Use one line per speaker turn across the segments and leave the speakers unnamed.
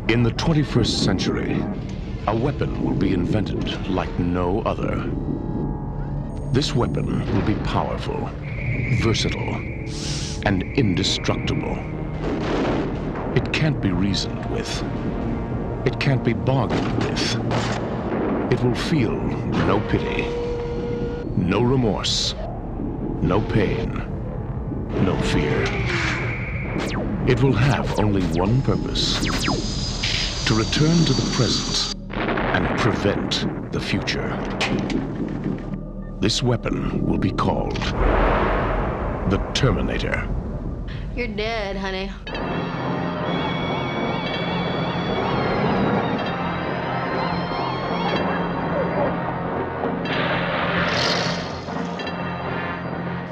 In the 21st century, a weapon will be invented like no other. This weapon will be powerful, versatile, and indestructible. It can't be reasoned with. It can't be bargained with. It will feel no pity, no remorse, no pain, no fear. It will have only one purpose: to return to the present and prevent the future. This weapon will be called the Terminator.
You're dead, honey.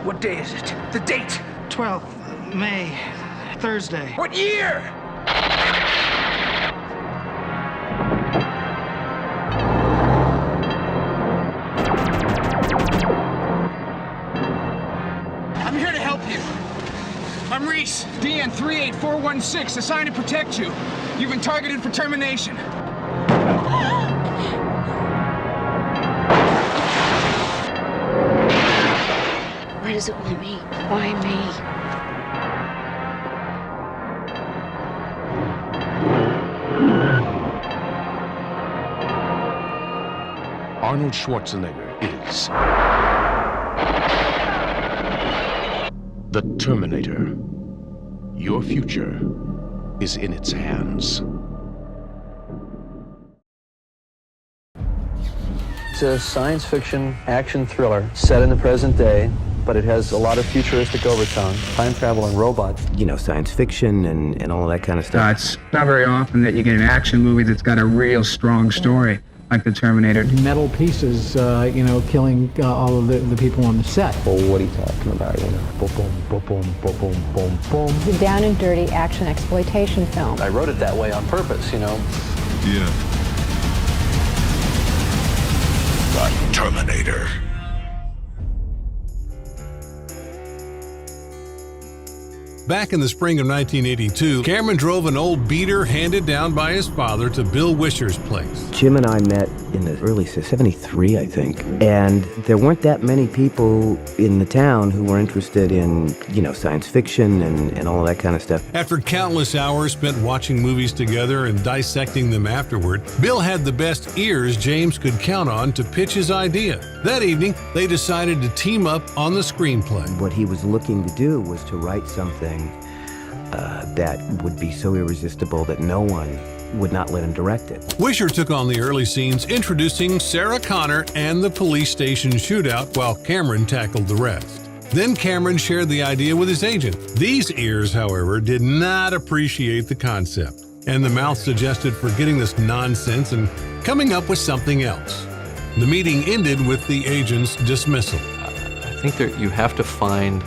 What day is it? The date!
12th May, Thursday.
What year?
I'm here to help you. I'm Reese, DN 38416, assigned to protect you. You've been targeted for termination.
Why does it want me? Why me?
Arnold Schwarzenegger is the Terminator. Your future is in its hands.
It's a science fiction action thriller set in the present day, but it has a lot of futuristic overtones, time travel and robots.
You know, science fiction and all of that kind of stuff.
It's not very often that you get an action movie that's got a real strong story, like the Terminator.
Metal pieces, killing all of the people on the set.
Well, what are you talking about, Boom, boom, boom, boom, boom, boom, boom.
It's a down and dirty action exploitation film.
I wrote it that way on purpose,
Yeah. The Terminator.
Back in the spring of 1982, Cameron drove an old beater handed down by his father to Bill Wisher's place.
Jim and I met in the early 73, I think. And there weren't that many people in the town who were interested in, science fiction and all of that kind of stuff.
After countless hours spent watching movies together and dissecting them afterward, Bill had the best ears James could count on to pitch his idea. That evening, they decided to team up on the screenplay.
What he was looking to do was to write something that would be so irresistible that no one would not let him direct it.
Wisher took on the early scenes, introducing Sarah Connor and the police station shootout, while Cameron tackled the rest. Then Cameron shared the idea with his agent. These ears, however, did not appreciate the concept, and the mouth suggested forgetting this nonsense and coming up with something else. The meeting ended with the agent's dismissal.
I think that you have to find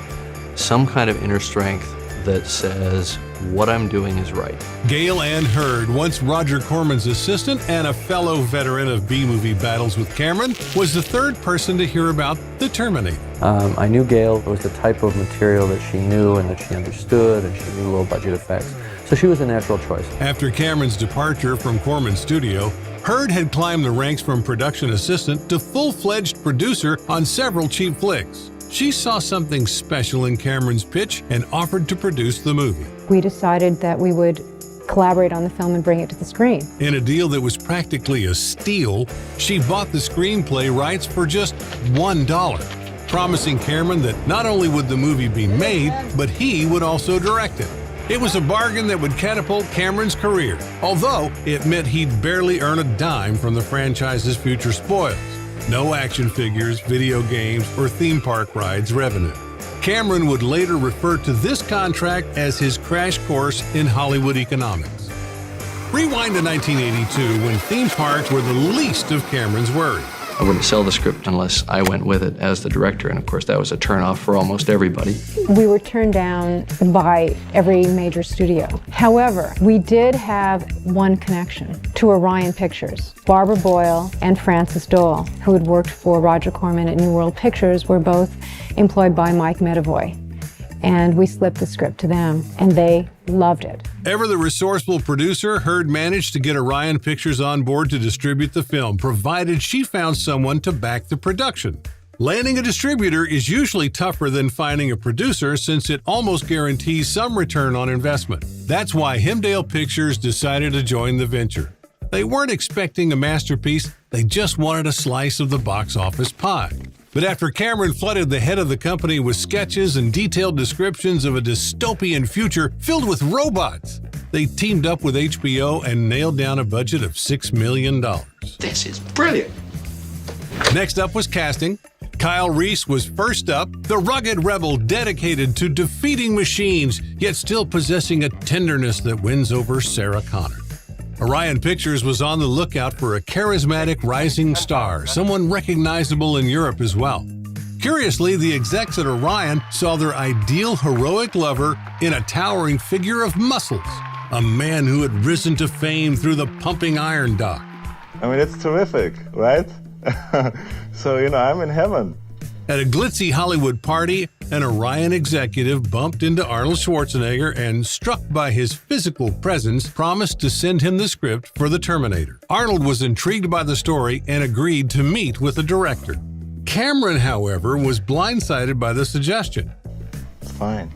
some kind of inner strength that says, what I'm doing is right.
Gail Ann Hurd, once Roger Corman's assistant and a fellow veteran of B-movie battles with Cameron, was the third person to hear about the Terminator.
I knew Gail was the type of material that she knew and that she understood, and she knew low-budget effects. So she was a natural choice.
After Cameron's departure from Corman's studio, Hurd had climbed the ranks from production assistant to full-fledged producer on several cheap flicks. She saw something special in Cameron's pitch and offered to produce the movie.
We decided that we would collaborate on the film and bring it to the screen.
In a deal that was practically a steal, she bought the screenplay rights for just $1, promising Cameron that not only would the movie be made, but he would also direct it. It was a bargain that would catapult Cameron's career, although it meant he'd barely earn a dime from the franchise's future spoils. No action figures, video games, or theme park rides revenue. Cameron would later refer to this contract as his crash course in Hollywood economics. Rewind to 1982, when theme parks were the least of Cameron's worries.
I wouldn't sell the script unless I went with it as the director, and of course that was a turnoff for almost everybody.
We were turned down by every major studio. However, we did have one connection to Orion Pictures. Barbara Boyle and Francis Dole, who had worked for Roger Corman at New World Pictures, were both employed by Mike Medavoy. and we slipped the script to them, and they loved it.
Ever the resourceful producer, Heard managed to get Orion Pictures on board to distribute the film, provided she found someone to back the production. Landing a distributor is usually tougher than finding a producer since it almost guarantees some return on investment. That's why Hemdale Pictures decided to join the venture. They weren't expecting a masterpiece, they just wanted a slice of the box office pie. But after Cameron flooded the head of the company with sketches and detailed descriptions of a dystopian future filled with robots, they teamed up with HBO and nailed down a budget of $6 million.
This is brilliant.
Next up was casting. Kyle Reese was first up, the rugged rebel dedicated to defeating machines, yet still possessing a tenderness that wins over Sarah Connor. Orion Pictures was on the lookout for a charismatic rising star, someone recognizable in Europe as well. Curiously, the execs at Orion saw their ideal heroic lover in a towering figure of muscles, a man who had risen to fame through the pumping iron dock.
I mean, it's terrific, right? So, I'm in heaven.
At a glitzy Hollywood party, an Orion executive bumped into Arnold Schwarzenegger and, struck by his physical presence, promised to send him the script for The Terminator. Arnold was intrigued by the story and agreed to meet with the director. Cameron, however, was blindsided by the suggestion.
It's fine.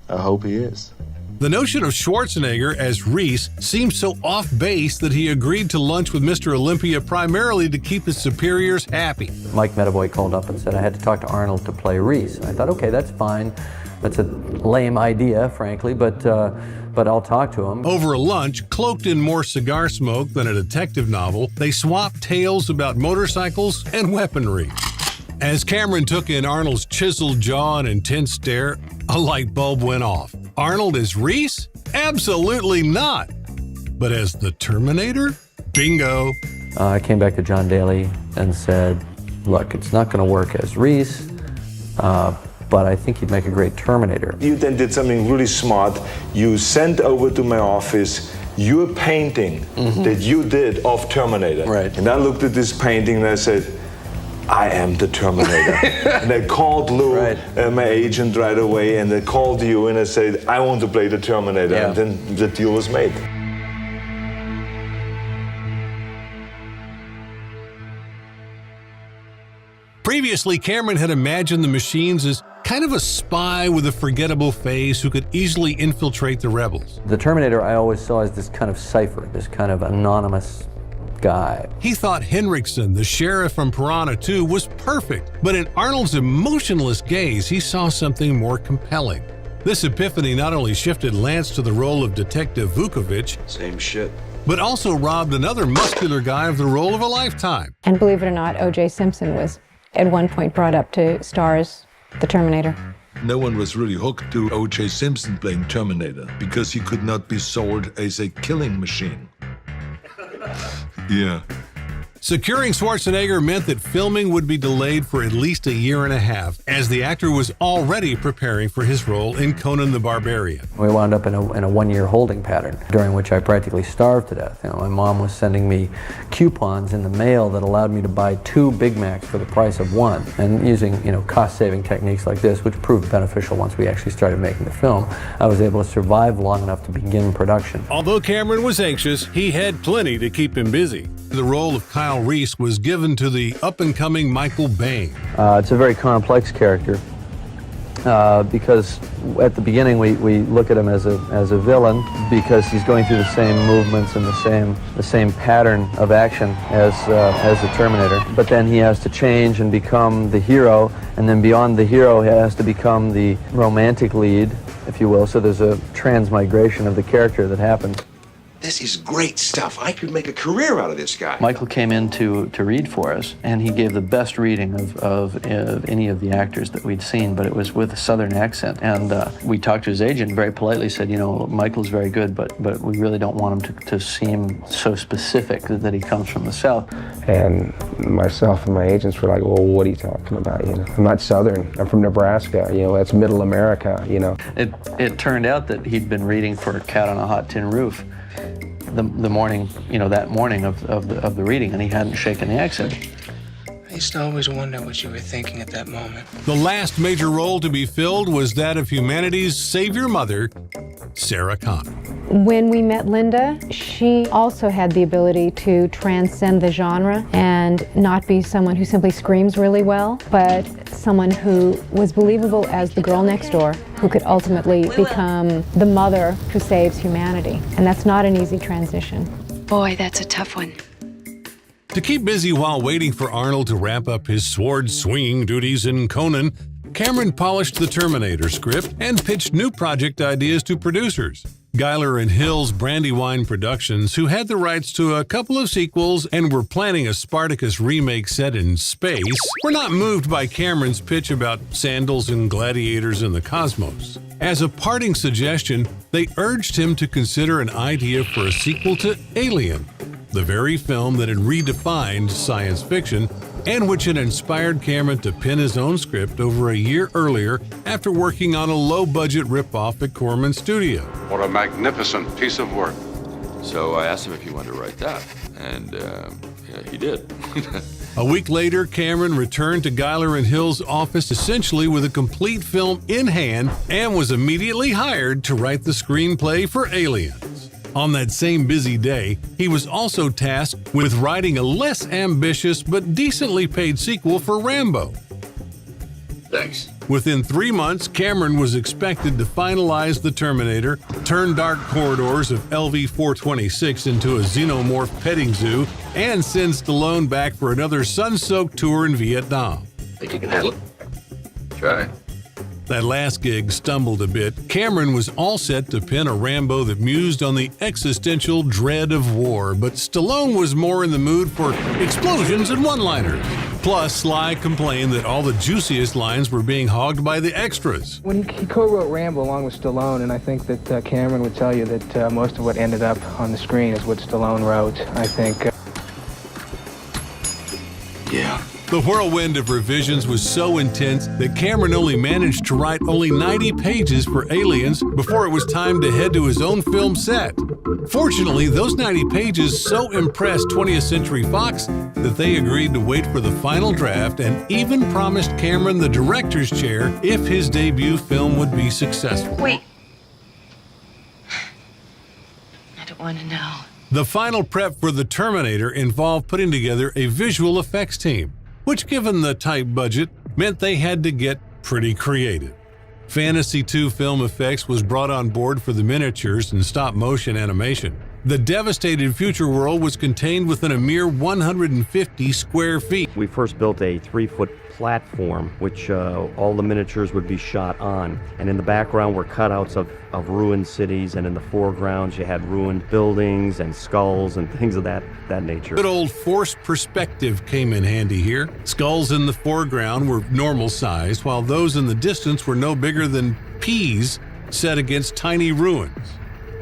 I hope he is.
The notion of Schwarzenegger as Reese seemed so off base that he agreed to lunch with Mr. Olympia primarily to keep his superiors happy.
Mike Medavoy called up and said I had to talk to Arnold to play Reese. I thought, okay, that's fine. That's a lame idea, frankly, but I'll talk to him.
Over a lunch, cloaked in more cigar smoke than a detective novel, they swapped tales about motorcycles and weaponry. As Cameron took in Arnold's chiseled jaw and intense stare, a light bulb went off. Arnold as Reese? Absolutely not. But as the Terminator? Bingo.
I came back to John Daly and said, look, it's not going to work as Reese, but I think you'd make a great Terminator.
You then did something really smart. You sent over to my office your painting that you did of Terminator.
Right.
And I looked at this painting and I said, I am the Terminator. And I called Lou, my agent, right away, and I called you and I said, I want to play the Terminator.
Yeah.
And then the deal was made.
Previously, Cameron had imagined the machines as kind of a spy with a forgettable face who could easily infiltrate the rebels.
The Terminator I always saw as this kind of cipher, this kind of anonymous guy.
He thought Henriksen, the sheriff from Piranha 2, was perfect, but in Arnold's emotionless gaze, he saw something more compelling. This epiphany not only shifted Lance to the role of Detective Vukovich,
Same shit.
but also robbed another muscular guy of the role of a lifetime.
And believe it or not, O.J. Simpson was at one point brought up to star as the Terminator.
No one was really hooked to O.J. Simpson playing Terminator because he could not be sold as a killing machine. Yeah.
Securing Schwarzenegger meant that filming would be delayed for at least a year and a half, as the actor was already preparing for his role in Conan the Barbarian.
We wound up in a one-year holding pattern, during which I practically starved to death. My mom was sending me coupons in the mail that allowed me to buy 2 Big Macs for the price of 1. And using, cost-saving techniques like this, which proved beneficial once we actually started making the film, I was able to survive long enough to begin production.
Although Cameron was anxious, he had plenty to keep him busy. The role of Kyle Reese was given to the up-and-coming Michael Biehn.
It's a very complex character because at the beginning we look at him as a villain because he's going through the same movements and the same pattern of action as the Terminator. But then he has to change and become the hero, and then beyond the hero he has to become the romantic lead, if you will. So there's a transmigration of the character that happens.
This is great stuff. I could make a career out of this guy.
Michael came in to read for us, and he gave the best reading of any of the actors that we'd seen, but it was with a Southern accent. And we talked to his agent, very politely said, Michael's very good, but we really don't want him to seem so specific that he comes from the South.
And myself and my agents were like, well, what are you talking about? I'm not Southern. I'm from Nebraska. That's Middle America.
It turned out that he'd been reading for a Cat on a Hot Tin Roof the morning, that morning of the reading, and he hadn't shaken the accent.
used to always wonder what you were thinking at that moment.
The last major role to be filled was that of humanity's savior mother, Sarah Connor.
When we met Linda, she also had the ability to transcend the genre and not be someone who simply screams really well, but someone who was believable as the girl next door, who could ultimately become the mother who saves humanity. And that's not an easy transition.
Boy, that's a tough one.
To keep busy while waiting for Arnold to wrap up his sword-swinging duties in Conan, Cameron polished the Terminator script and pitched new project ideas to producers. Geiler and Hill's Brandywine Productions, who had the rights to a couple of sequels and were planning a Spartacus remake set in space, were not moved by Cameron's pitch about sandals and gladiators in the cosmos. As a parting suggestion, they urged him to consider an idea for a sequel to Alien, the very film that had redefined science fiction and which had inspired Cameron to pen his own script over a year earlier after working on a low-budget ripoff at Corman Studio.
What a magnificent piece of work. So I asked him if he wanted to write that, and yeah, he did.
A week later, Cameron returned to Geiler and Hill's office essentially with a complete film in hand and was immediately hired to write the screenplay for Aliens. On that same busy day, he was also tasked with writing a less ambitious but decently paid sequel for Rambo.
Thanks.
Within 3 months, Cameron was expected to finalize the Terminator, turn dark corridors of LV-426 into a xenomorph petting zoo, and send Stallone back for another sun-soaked tour in Vietnam.
Think you can handle it? Try.
That last gig stumbled a bit. Cameron was all set to pen a Rambo that mused on the existential dread of war, but Stallone was more in the mood for explosions and one-liners. Plus, Sly complained that all the juiciest lines were being hogged by the extras.
When he co-wrote Rambo along with Stallone, and I think that Cameron would tell you that most of what ended up on the screen is what Stallone wrote, I think.
Yeah.
The whirlwind of revisions was so intense that Cameron only managed to write only 90 pages for Aliens before it was time to head to his own film set. Fortunately, those 90 pages so impressed 20th Century Fox that they agreed to wait for the final draft and even promised Cameron the director's chair if his debut film would be successful.
Wait. I don't want to know.
The final prep for the Terminator involved putting together a visual effects team, which, given the tight budget, meant they had to get pretty creative. Fantasy II Film Effects was brought on board for the miniatures and stop-motion animation. The devastated future world was contained within a mere 150 square feet.
We first built a 3-foot platform, which all the miniatures would be shot on. And in the background were cutouts of ruined cities, and in the foreground you had ruined buildings and skulls and things of that nature.
Good old forced perspective came in handy here. Skulls in the foreground were normal sized, while those in the distance were no bigger than peas set against tiny ruins.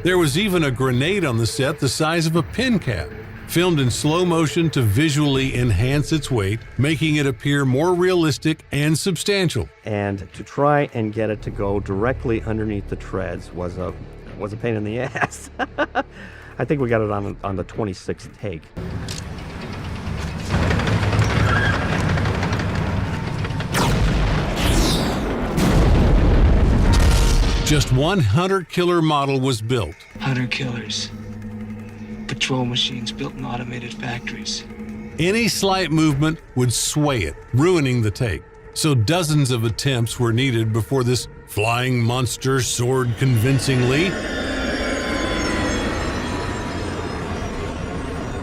There was even a grenade on the set the size of a pin cap, filmed in slow motion to visually enhance its weight, making it appear more realistic and substantial.
And to try and get it to go directly underneath the treads was a pain in the ass. I think we got it on the 26th take.
Just one hunter-killer model was built.
Hunter-killers. Patrol machines built in automated factories.
Any slight movement would sway it, ruining the take. So dozens of attempts were needed before this flying monster soared convincingly.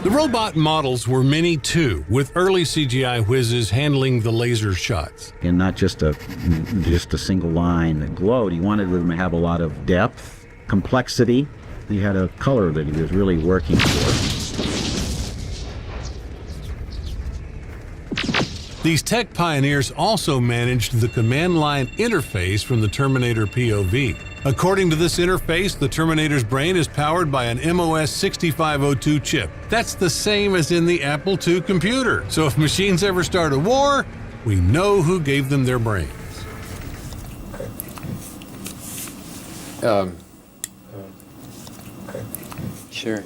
The robot models were many too, with early CGI whizzes handling the laser shots.
And not just a single line that glowed. He wanted them to have a lot of depth, complexity. He had a color that he was really working for.
These tech pioneers also managed the command line interface from the Terminator POV. According to this interface, the Terminator's brain is powered by an MOS 6502 chip. That's the same as in the Apple II computer. So if machines ever start a war, we know who gave them their brains.
Sure.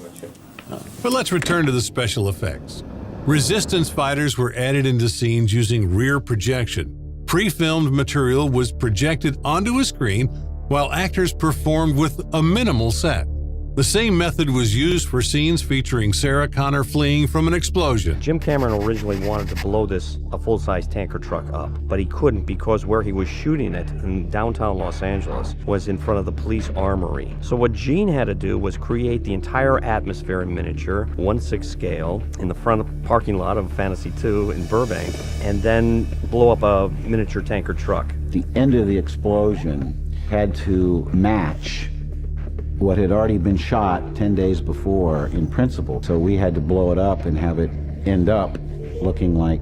But let's return to the special effects. Resistance fighters were added into scenes using rear projection. Pre-filmed material was projected onto a screen while actors performed with a minimal set. The same method was used for scenes featuring Sarah Connor fleeing from an explosion.
Jim Cameron originally wanted to blow a full-size tanker truck up, but he couldn't because where he was shooting it in downtown Los Angeles was in front of the police armory. So what Gene had to do was create the entire atmosphere in miniature, 1/6 scale, in the front parking lot of Fantasy 2 in Burbank, and then blow up a miniature tanker truck.
The end of the explosion had to match what had already been shot 10 days before in principle. So we had to blow it up and have it end up looking like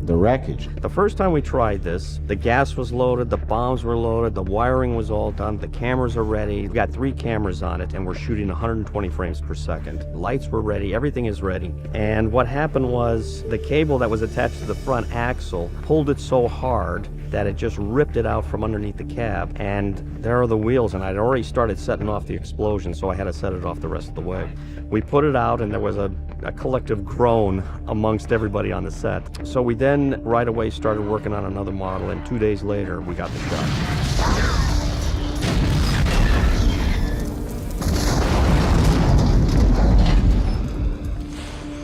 the wreckage.
The first time we tried this, the gas was loaded, the bombs were loaded, the wiring was all done, the cameras are ready. We've got 3 cameras on it and we're shooting 120 frames per second. Lights were ready, everything is ready. And what happened was the cable that was attached to the front axle pulled it so hard that it just ripped it out from underneath the cab, and there are the wheels, and I'd already started setting off the explosion, so I had to set it off the rest of the way. We put it out, and there was a collective groan amongst everybody on the set. So we then right away started working on another model, and 2 days later we got the shot.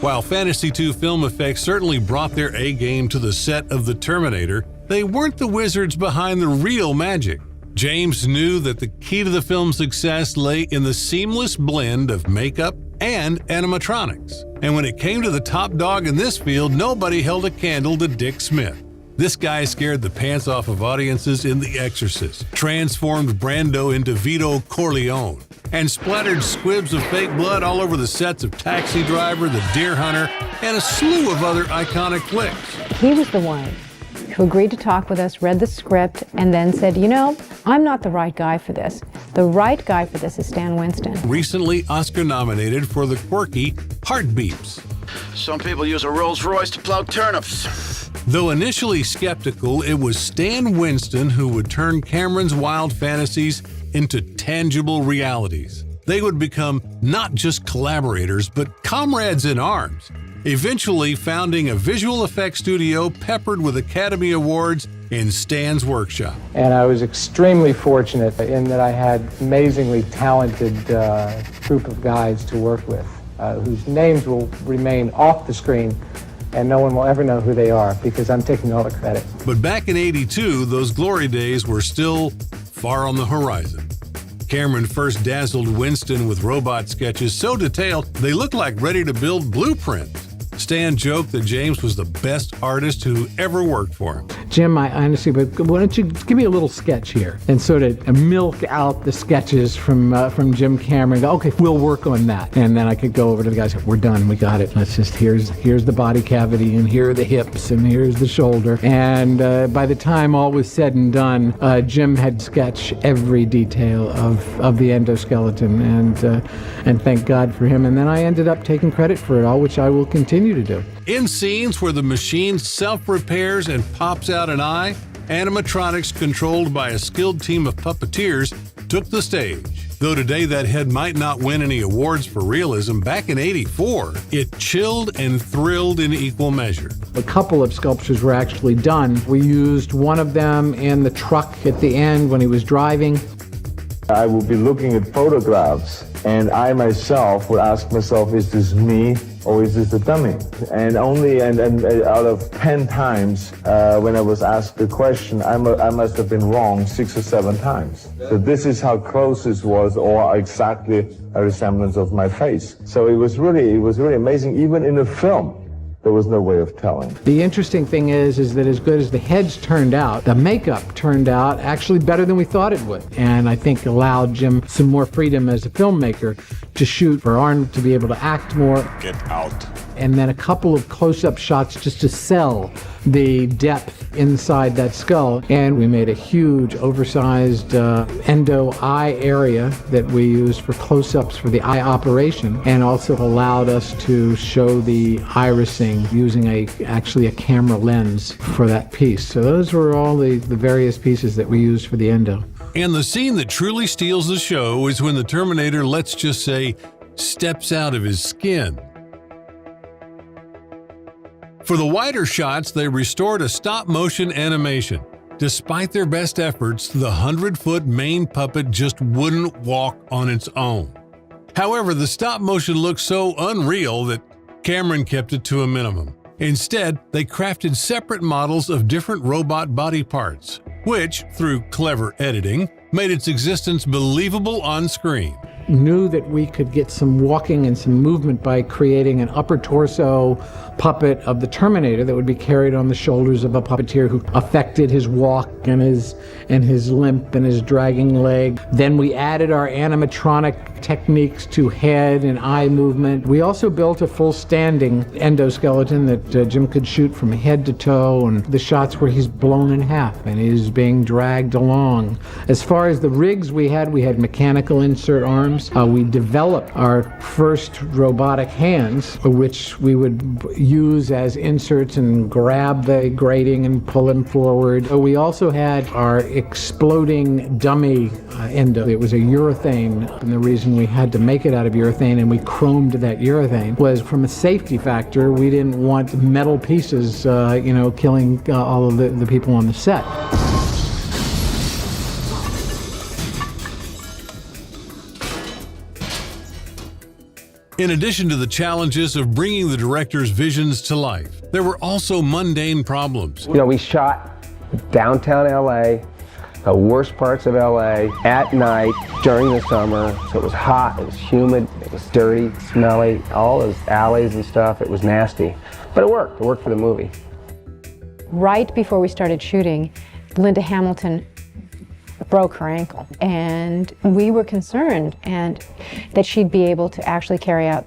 While Fantasy 2 Film Effects certainly brought their A-game to the set of The Terminator, they weren't the wizards behind the real magic. James knew that the key to the film's success lay in the seamless blend of makeup and animatronics. And when it came to the top dog in this field, nobody held a candle to Dick Smith. This guy scared the pants off of audiences in The Exorcist, transformed Brando into Vito Corleone, and splattered squibs of fake blood all over the sets of Taxi Driver, The Deer Hunter, and a slew of other iconic flicks.
He was the one who agreed to talk with us, read the script, and then said, you know, I'm not the right guy for this. The right guy for this is Stan Winston.
Recently Oscar nominated for the quirky Heartbeeps.
Some people use a Rolls Royce to plow turnips.
Though initially skeptical, it was Stan Winston who would turn Cameron's wild fantasies into tangible realities. They would become not just collaborators, but comrades in arms, eventually founding a visual effects studio peppered with Academy Awards in Stan's workshop.
And I was extremely fortunate in that I had amazingly talented group of guys to work with, whose names will remain off the screen, and no one will ever know who they are because I'm taking all the credit.
But back in '82, those glory days were still far on the horizon. Cameron first dazzled Winston with robot sketches so detailed they looked like ready to build blueprints. Stan joked that James was the best artist who ever worked for him.
Jim, I honestly, but why don't you give me a little sketch here and sort of milk out the sketches from Jim Cameron. Go, okay, we'll work on that, and then I could go over to the guys. We're done. We got it. Let's just here's the body cavity, and here are the hips, and here's the shoulder. And by the time all was said and done, Jim had sketched every detail of the endoskeleton, and thank God for him. And then I ended up taking credit for it all, which I will continue to do.
In scenes where the machine self-repairs and pops out an eye, animatronics controlled by a skilled team of puppeteers took the stage. Though today that head might not win any awards for realism, back in '84, it chilled and thrilled in equal measure.
A couple of sculptures were actually done. We used one of them in the truck at the end when he was driving.
I will be looking at photographs, and I myself would ask myself, is this me or is this a dummy? And only and out of 10 times when I was asked the question, I must have been wrong 6 or 7 times. So this is how close this was, or exactly a resemblance of my face. So it was really amazing. Even in a film, there was no way of telling.
The interesting thing is that as good as the heads turned out, the makeup turned out actually better than we thought it would. And I think allowed Jim some more freedom as a filmmaker to shoot, for Arnold to be able to act more.
Get out.
And then a couple of close-up shots just to sell the depth inside that skull. And we made a huge oversized endo eye area that we used for close-ups for the eye operation, and also allowed us to show the irising using actually a camera lens for that piece. So those were all the various pieces that we used for the endo.
And the scene that truly steals the show is when the Terminator, let's just say, steps out of his skin. For the wider shots, they restored a stop-motion animation. Despite their best efforts, the 100-foot main puppet just wouldn't walk on its own. However, the stop-motion looked so unreal that Cameron kept it to a minimum. Instead, they crafted separate models of different robot body parts, which, through clever editing, made its existence believable on screen.
Knew that we could get some walking and some movement by creating an upper torso puppet of the Terminator that would be carried on the shoulders of a puppeteer who affected his walk and his limp and his dragging leg. Then we added our animatronic techniques to head and eye movement. We also built a full standing endoskeleton that Jim could shoot from head to toe, and the shots where he's blown in half and he's being dragged along. As far as the rigs we had mechanical insert arms. We developed our first robotic hands, which we would use as inserts and grab the grating and pull him forward. We also had our exploding dummy endo. It was a urethane, and the reason we had to make it out of urethane and we chromed that urethane was from a safety factor. We didn't want metal pieces, killing all of the people on the set.
In addition to the challenges of bringing the director's visions to life, there were also mundane problems.
We shot downtown LA, the worst parts of LA, at night, during the summer, so it was hot, it was humid, it was dirty, smelly, all those alleys and stuff, it was nasty. But it worked for the movie.
Right before we started shooting, Linda Hamilton broke her ankle, and we were concerned and that she'd be able to actually carry out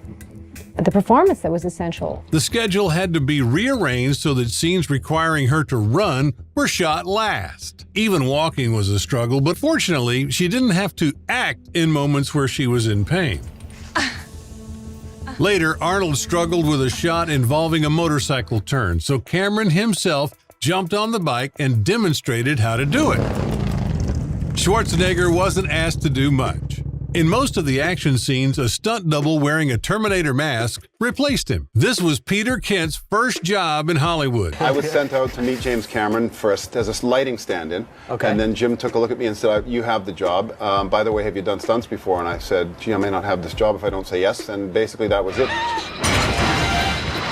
the performance that was essential.
The schedule had to be rearranged so that scenes requiring her to run were shot last. Even walking was a struggle, but fortunately, she didn't have to act in moments where she was in pain. Later, Arnold struggled with a shot involving a motorcycle turn, so Cameron himself jumped on the bike and demonstrated how to do it. Schwarzenegger wasn't asked to do much. In most of the action scenes, a stunt double wearing a Terminator mask replaced him. This was Peter Kent's first job in Hollywood.
I was sent out to meet James Cameron first as a lighting stand-in. Okay. And then Jim took a look at me and said, you have the job. By the way, have you done stunts before? And I said, gee, I may not have this job if I don't say yes. And basically that was it.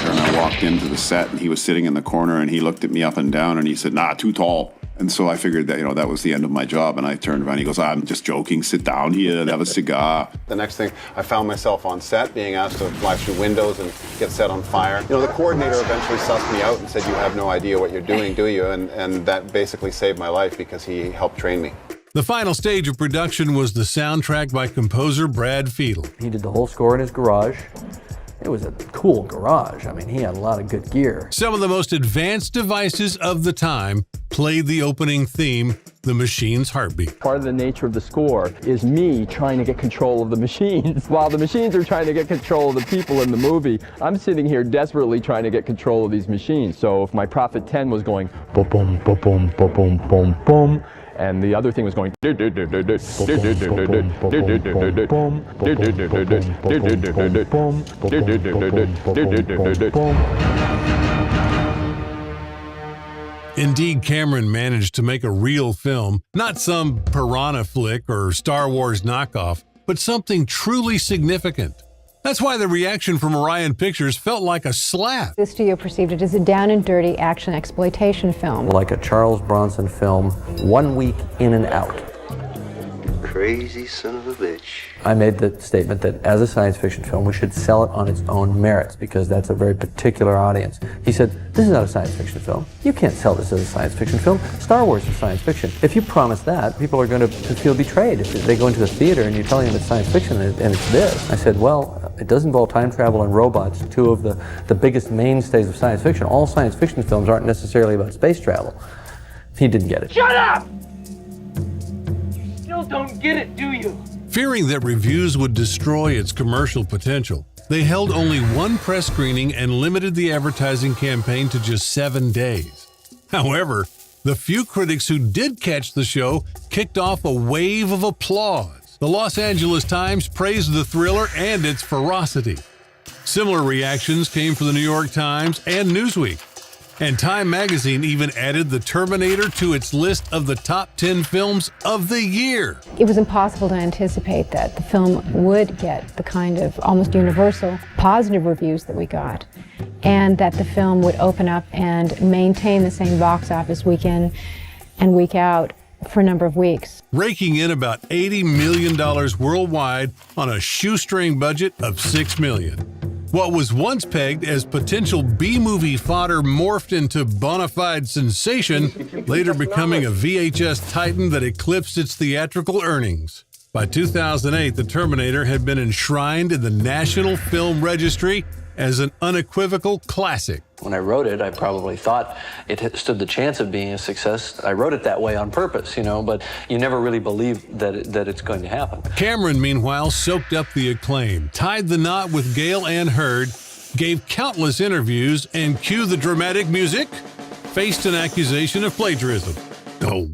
And I walked into the set and he was sitting in the corner and he looked at me up and down and he said, nah, too tall. And so I figured that, that was the end of my job. And I turned around, he goes, I'm just joking, sit down here and have a cigar. The next thing, I found myself on set being asked to fly through windows and get set on fire. The coordinator eventually sussed me out and said, you have no idea what you're doing, do you? And that basically saved my life because he helped train me.
The final stage of production was the soundtrack by composer Brad Fiedel.
He did the whole score in his garage. It was a cool garage. I mean, he had a lot of good gear.
Some of the most advanced devices of the time played the opening theme, The Machine's Heartbeat.
Part of the nature of the score is me trying to get control of the machines. While the machines are trying to get control of the people in the movie, I'm sitting here desperately trying to get control of these machines. So if my Prophet 10 was going boom, boom, boom, boom, boom, boom, boom, boom, and the other thing was going
Indeed, Cameron managed to make a real film, not some piranha flick or Star Wars knockoff, but something truly significant. That's why the reaction from Orion Pictures felt like a slap.
The studio perceived it as a down and dirty action exploitation film.
Like a Charles Bronson film, 1 week in and out.
Crazy son of a bitch.
I made the statement that as a science fiction film, we should sell it on its own merits because that's a very particular audience. He said, this is not a science fiction film. You can't sell this as a science fiction film. Star Wars is science fiction. If you promise that, people are going to feel betrayed. If they go into the theater and you're telling them it's science fiction and it's this. I said, well, it does involve time travel and robots, two of the biggest mainstays of science fiction. All science fiction films aren't necessarily about space travel. He didn't get it.
Shut up! Still don't get it, do you?
Fearing that reviews would destroy its commercial potential, they held only one press screening and limited the advertising campaign to just 7 days. However, the few critics who did catch the show kicked off a wave of applause. The Los Angeles Times praised the thriller and its ferocity. Similar reactions came from the New York Times and Newsweek. And Time magazine even added The Terminator to its list of the top 10 films of the year.
It was impossible to anticipate that the film would get the kind of almost universal positive reviews that we got, and that the film would open up and maintain the same box office week in and week out for a number of weeks.
Raking in about $80 million worldwide on a shoestring budget of $6 million. What was once pegged as potential B-movie fodder morphed into bona fide sensation, later becoming a VHS titan that eclipsed its theatrical earnings. By 2008, The Terminator had been enshrined in the National Film Registry as an unequivocal classic.
When I wrote it, I probably thought it had stood the chance of being a success. I wrote it that way on purpose, but you never really believe that it's going to happen.
Cameron, meanwhile, soaked up the acclaim, tied the knot with Gale Ann Hurd, gave countless interviews, and cue the dramatic music, faced an accusation of plagiarism. Oh,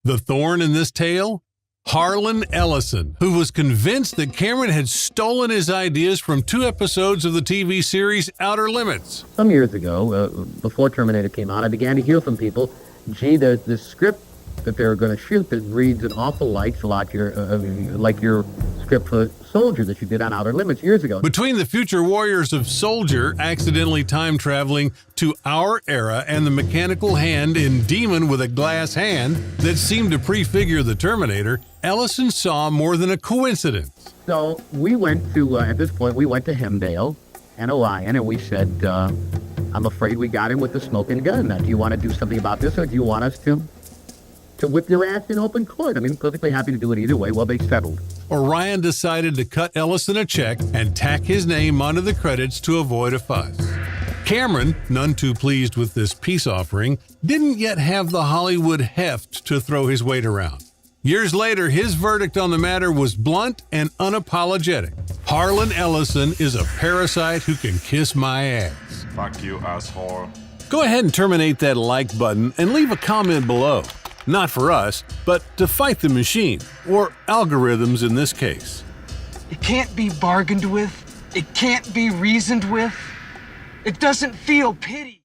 the thorn in this tale? Harlan Ellison, who was convinced that Cameron had stolen his ideas from 2 episodes of the TV series Outer Limits.
Some years ago, before Terminator came out, I began to hear from people, gee, there's this script that they're going to shoot that reads an awful lot like your script for Soldier that you did on Outer Limits years ago.
Between the future warriors of Soldier accidentally time-traveling to our era and the mechanical hand in Demon with a glass hand that seemed to prefigure the Terminator, Ellison saw more than a coincidence.
So we went to, at this point, we went to Hemdale and Orion, and we said, I'm afraid we got him with the smoking gun. Now, do you want to do something about this, or do you want us to whip your ass in open court? I mean, perfectly happy to do it either way. Well, they settled.
Orion decided to cut Ellison a check and tack his name onto the credits to avoid a fuss. Cameron, none too pleased with this peace offering, didn't yet have the Hollywood heft to throw his weight around. Years later, his verdict on the matter was blunt and unapologetic. Harlan Ellison is a parasite who can kiss my ass.
Fuck you, asshole.
Go ahead and terminate that like button and leave a comment below. Not for us, but to fight the machine, or algorithms in this case.
It can't be bargained with. It can't be reasoned with. It doesn't feel pity.